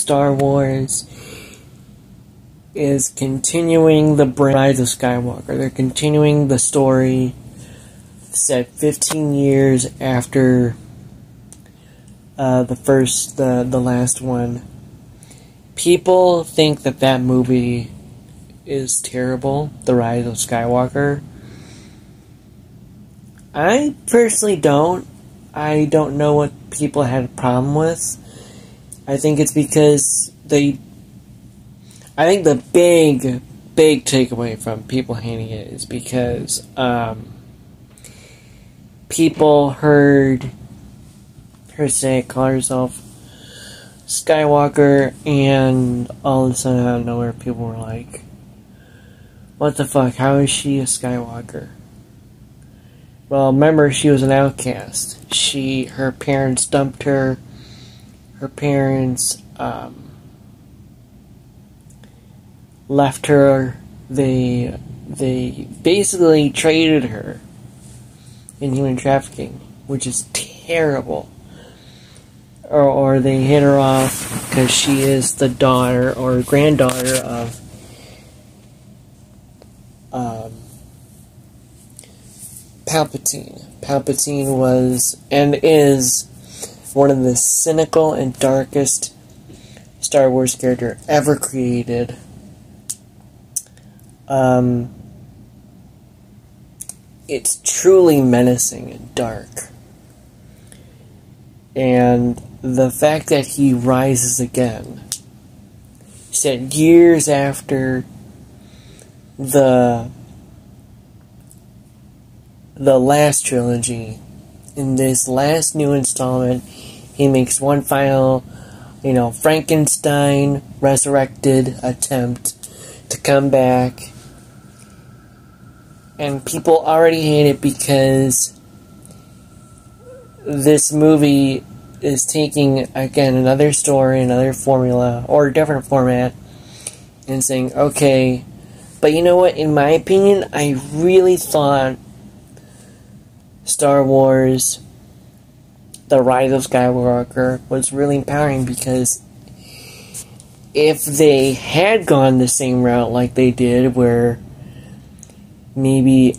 Star Wars is continuing the Rise of Skywalker. They're continuing the story set 15 years after the last one. People think that movie is terrible, The Rise of Skywalker. I personally don't. I don't know what people had a problem with. I think it's because I think the big takeaway from people hating it is because people heard her call herself Skywalker, and all of a sudden out of nowhere people were like, what the fuck, how is she a Skywalker? Well, remember, she was an outcast. Her parents dumped her. Her parents left her. They basically traded her in human trafficking, which is terrible. Or they hit her off because she is the daughter or granddaughter of Palpatine. Palpatine was and is one of the cynical and darkest Star Wars character ever created. It's truly menacing and dark. And the fact that he rises again, said years after the last trilogy, in this last new installment, he makes one final, Frankenstein resurrected attempt to come back. And people already hate it because this movie is taking, again, another story, another formula, or a different format, and saying, okay, but you know what, in my opinion, I really thought Star Wars, The Rise of Skywalker, was really empowering, because if they had gone the same route like they did, where maybe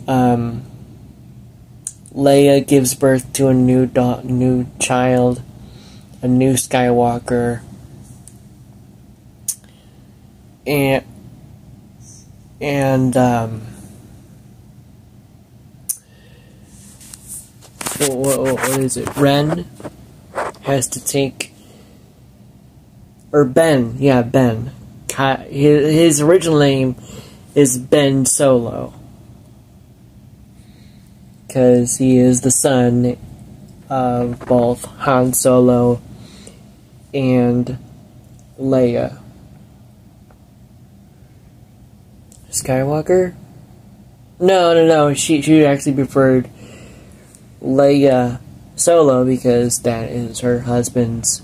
Leia gives birth to a new child, a new Skywalker, and what is it? Ren has to take, or Ben, yeah, Ben. His original name is Ben Solo, because he is the son of both Han Solo and Leia Skywalker? No. She actually preferred Leia Solo because that is her husband's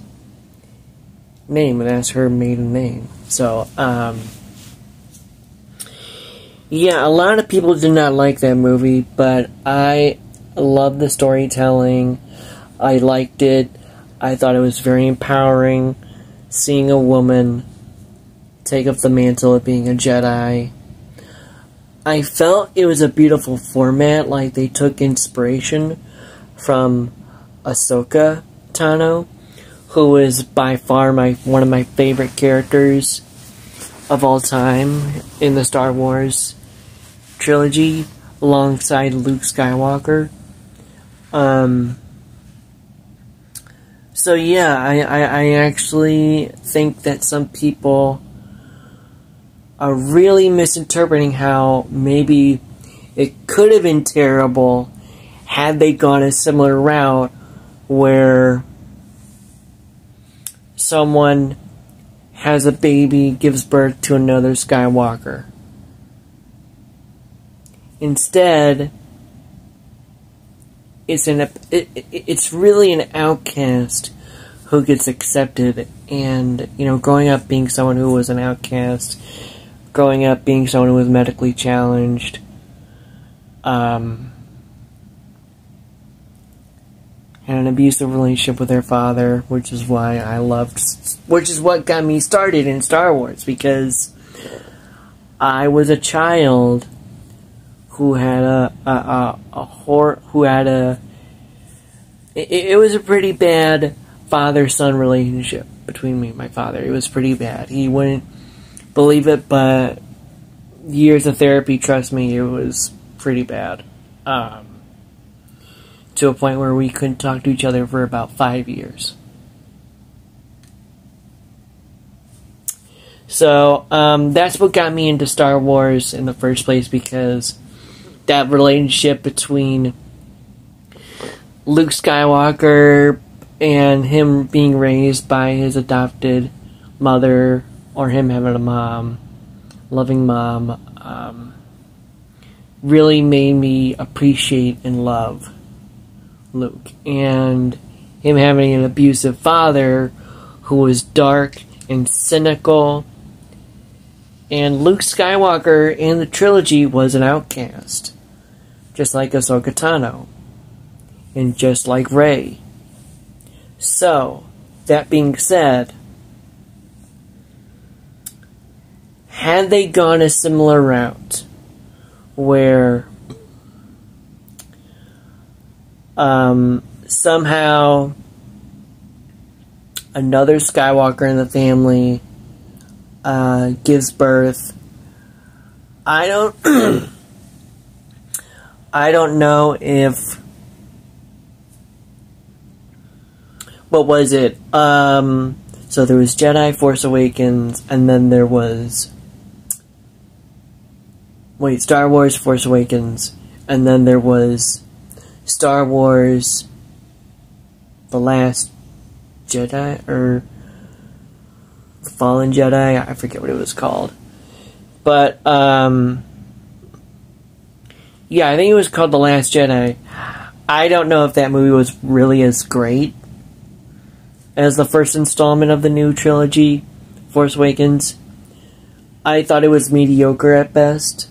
name, and that's her maiden name. So, yeah, a lot of people did not like that movie, but I love the storytelling. I liked it. I thought it was very empowering, seeing a woman take up the mantle of being a Jedi. I felt it was a beautiful format, like they took inspiration from Ahsoka Tano, who is by far one of my favorite characters of all time in the Star Wars trilogy, alongside Luke Skywalker. So yeah, I actually think that some people are really misinterpreting how maybe it could have been terrible had they gone a similar route where someone has a baby, gives birth to another Skywalker. Instead, it's really an outcast who gets accepted, and growing up being someone who was an outcast, growing up being someone who was medically challenged, had an abusive relationship with their father, which is why which is what got me started in Star Wars, because I was a child who had it was a pretty bad father-son relationship between me and my father. It was pretty bad. He wouldn't believe it, but years of therapy, trust me, it was pretty bad. To a point where we couldn't talk to each other for about 5 years. So, that's what got me into Star Wars in the first place, because that relationship between Luke Skywalker and him being raised by his adopted mother, or him having a mom, loving mom, really made me appreciate and love Luke. And him having an abusive father who was dark and cynical. And Luke Skywalker in the trilogy was an outcast, just like Ahsoka Tano, and just like Rey. So, that being said, had they gone a similar route, where somehow another Skywalker in the family gives birth, I don't know if, what was it? So there was Jedi Force Awakens, and then there was, Star Wars Force Awakens, and then there was Star Wars The Last Jedi, or Fallen Jedi, I forget what it was called. But, yeah, I think it was called The Last Jedi. I don't know if that movie was really as great as the first installment of the new trilogy, Force Awakens. I thought it was mediocre at best.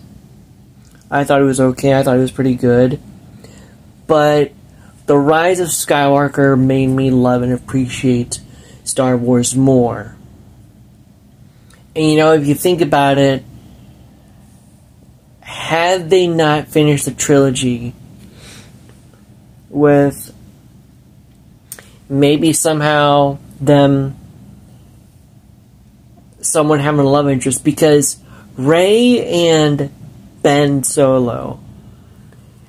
I thought it was okay, I thought it was pretty good. But The Rise of Skywalker made me love and appreciate Star Wars more. And you know, if you think about it, had they not finished the trilogy with maybe somehow someone having a love interest, because Rey and Ben Solo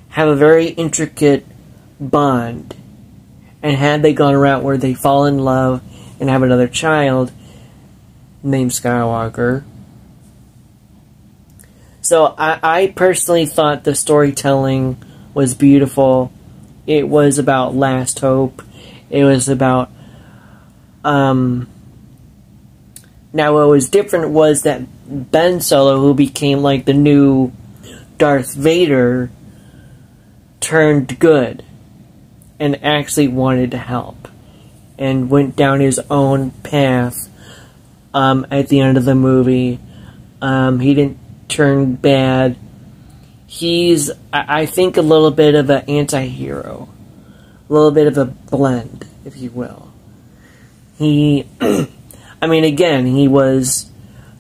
have a very intricate bond, and had they gone a route where they fall in love and have another child named Skywalker. So I personally thought the storytelling was beautiful. It was about last hope. It was about now what was different was that Ben Solo, who became like the new Darth Vader, turned good and actually wanted to help and went down his own path. At the end of the movie, he didn't turn bad. He's, I think, a little bit of an anti-hero. A little bit of a blend, if you will. He, I mean, again, he was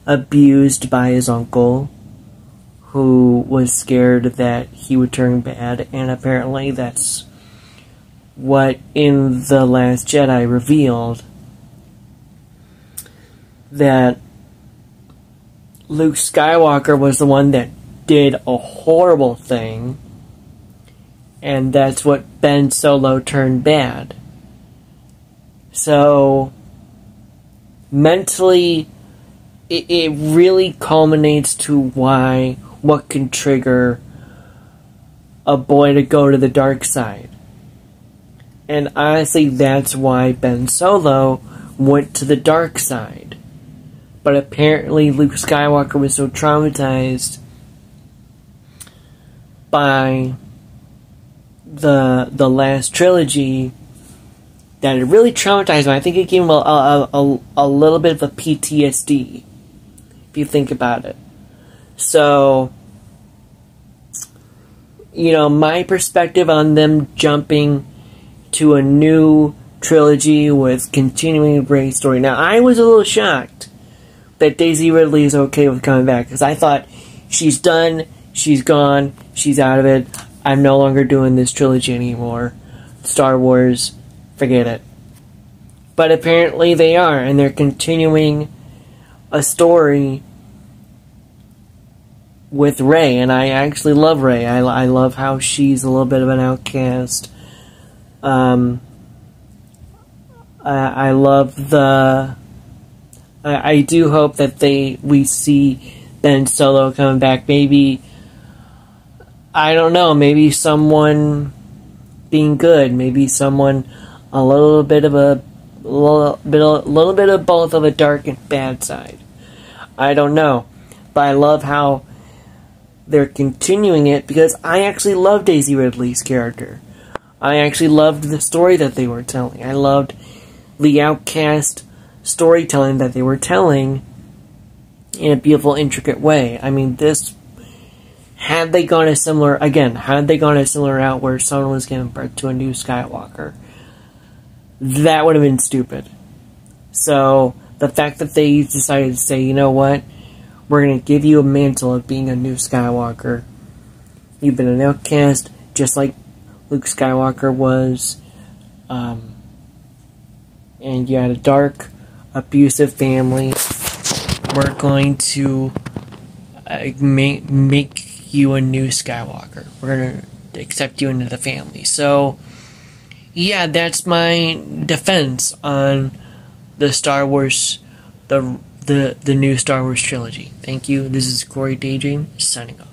abused by his uncle, who was scared that he would turn bad, and apparently that's what in The Last Jedi revealed, that Luke Skywalker was the one that did a horrible thing, and that's what Ben Solo turned bad. So, mentally, it really culminates to what can trigger a boy to go to the dark side. And honestly, that's why Ben Solo went to the dark side. But apparently Luke Skywalker was so traumatized by the last trilogy that it really traumatized him. I think it gave him a little bit of a PTSD, if you think about it. So, you know, my perspective on them jumping to a new trilogy with continuing Rey's story. Now, I was a little shocked that Daisy Ridley is okay with coming back, because I thought, she's done, she's gone, she's out of it, I'm no longer doing this trilogy anymore. Star Wars, forget it. But apparently they are, and they're continuing a story with Rey, and I actually love Rey. I love how she's a little bit of an outcast. I love the... I do hope that we see Ben Solo coming back. Maybe, I don't know, maybe someone being good, maybe someone a little bit of both of a dark and bad side. I don't know, but I love how they're continuing it, because I actually love Daisy Ridley's character. I actually loved the story that they were telling. I loved the outcast storytelling that they were telling in a beautiful, intricate way. I mean, had they gone a similar route where someone was giving birth to a new Skywalker, that would have been stupid. So, the fact that they decided to say, you know what, we're going to give you a mantle of being a new Skywalker. You've been an outcast, just like Luke Skywalker was, and you had a dark, abusive family. We're going to make you a new Skywalker. We're going to accept you into the family. So, yeah, that's my defense on the Star Wars, the new Star Wars trilogy. Thank you. This is Corey Daydream, signing off.